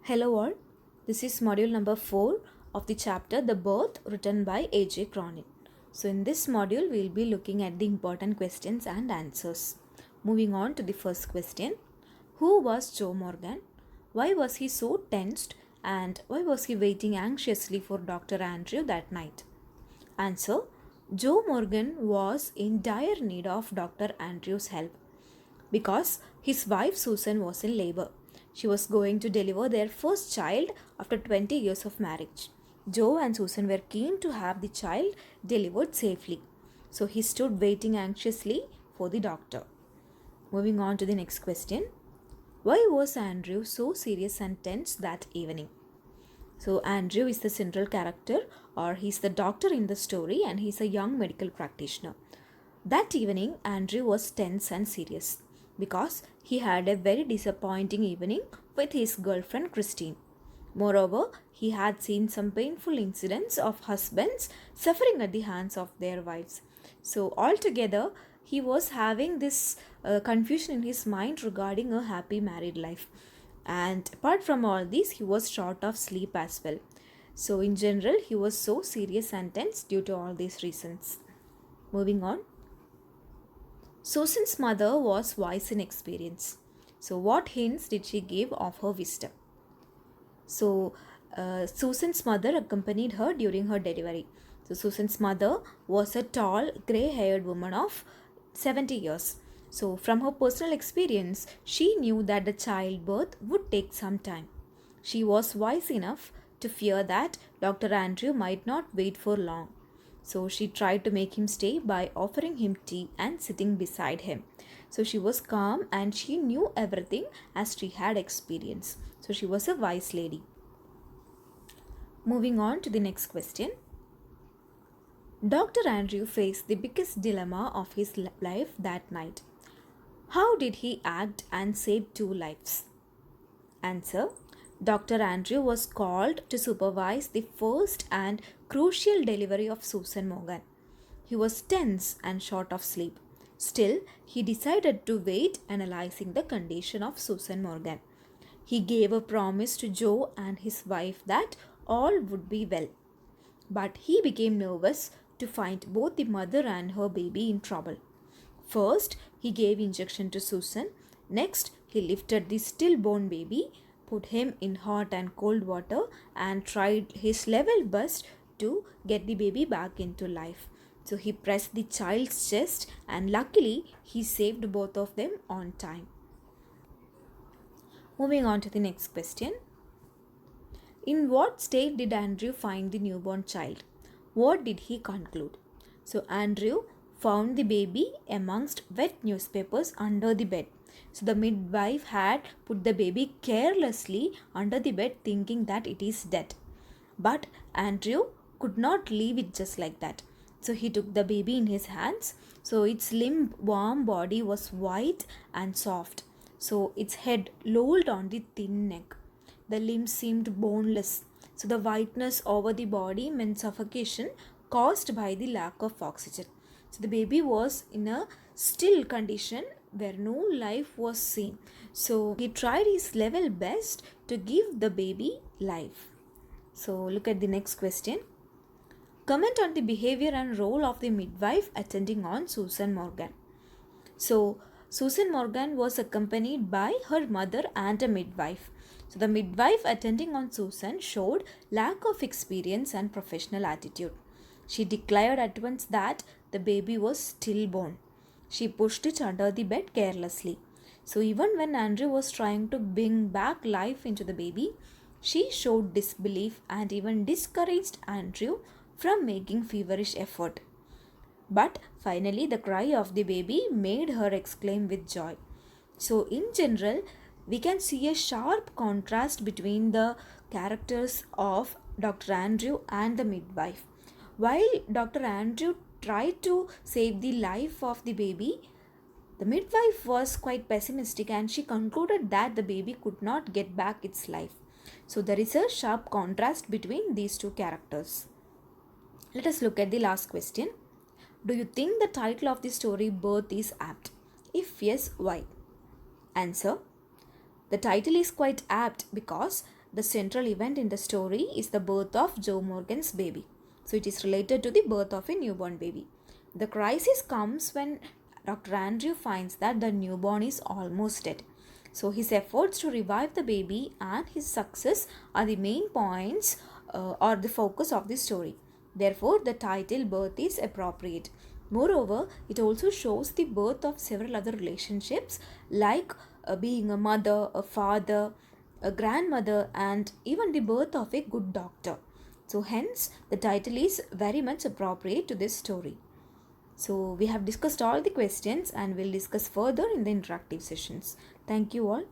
Hello all, this is module number 4 of the chapter The Birth written by A.J. Cronin. So in this module we will be looking at the important questions and answers. Moving on to the first question. Who was Joe Morgan? Why was he so tensed and why was he waiting anxiously for Dr. Andrew that night? Answer. Joe Morgan was in dire need of Dr. Andrew's help because his wife Susan was in labor. She was going to deliver their first child after 20 years of marriage. Joe and Susan were keen to have the child delivered safely. So he stood waiting anxiously for the doctor. Moving on to the next question. Why was Andrew so serious and tense that evening? So Andrew is the central character, or he's the doctor in the story, and he's a young medical practitioner. That evening, Andrew was tense and serious because he had a very disappointing evening with his girlfriend Christine. Moreover, he had seen some painful incidents of husbands suffering at the hands of their wives. So, altogether, he was having this confusion in his mind regarding a happy married life. And apart from all this, he was short of sleep as well. So, in general, he was so serious and tense due to all these reasons. Moving on. Susan's mother was wise in experience. So, what hints did she give of her wisdom? So, Susan's mother accompanied her during her delivery. So, Susan's mother was a tall, grey haired woman of 70 years. So, from her personal experience, she knew that the childbirth would take some time. She was wise enough to fear that Dr. Andrew might not wait for long. So she tried to make him stay by offering him tea and sitting beside him. So she was calm and she knew everything as she had experience. So she was a wise lady. Moving on to the next question. Dr. Andrew faced the biggest dilemma of his life that night. How did he act and save two lives? Answer. Dr. Andrew was called to supervise the first and crucial delivery of Susan Morgan. He was tense and short of sleep. Still, he decided to wait, analyzing the condition of Susan Morgan. He gave a promise to Joe and his wife that all would be well. But he became nervous to find both the mother and her baby in trouble. First, he gave injection to Susan. Next, he lifted the stillborn baby, put him in hot and cold water, and tried his level best to get the baby back into life. So he pressed the child's chest and luckily he saved both of them on time. Moving on to the next question. In what state did Andrew find the newborn child? What did he conclude? So Andrew found the baby amongst wet newspapers under the bed. So the midwife had put the baby carelessly under the bed thinking that it is dead. But Andrew could not leave it just like that. So he took the baby in his hands. So its limp, warm body was white and soft. So its head lolled on the thin neck. The limbs seemed boneless. So the whiteness over the body meant suffocation caused by the lack of oxygen. So the baby was in a still condition where no life was seen. So he tried his level best to give the baby life. So look at the next question. Comment on the behavior and role of the midwife attending on Susan Morgan. So Susan Morgan was accompanied by her mother and a midwife. So the midwife attending on Susan showed lack of experience and professional attitude. She declared at once that the baby was stillborn. She pushed it under the bed carelessly. So even when Andrew was trying to bring back life into the baby, she showed disbelief and even discouraged Andrew from making feverish effort. But finally, the cry of the baby made her exclaim with joy. So, in general, we can see a sharp contrast between the characters of Dr. Andrew and the midwife. While Dr. Andrew tried to save the life of the baby, the midwife was quite pessimistic and she concluded that the baby could not get back its life. So, there is a sharp contrast between these two characters. Let us look at the last question. Do you think the title of the story Birth is apt? If yes, why? Answer. The title is quite apt because the central event in the story is the birth of Joe Morgan's baby. So it is related to the birth of a newborn baby. The crisis comes when Dr. Andrew finds that the newborn is almost dead. So his efforts to revive the baby and his success are the main points or the focus of the story. Therefore, the title birth is appropriate. Moreover, it also shows the birth of several other relationships like being a mother, a father, a grandmother, and even the birth of a good doctor. So, hence, the title is very much appropriate to this story. So, we have discussed all the questions and we'll discuss further in the interactive sessions. Thank you all.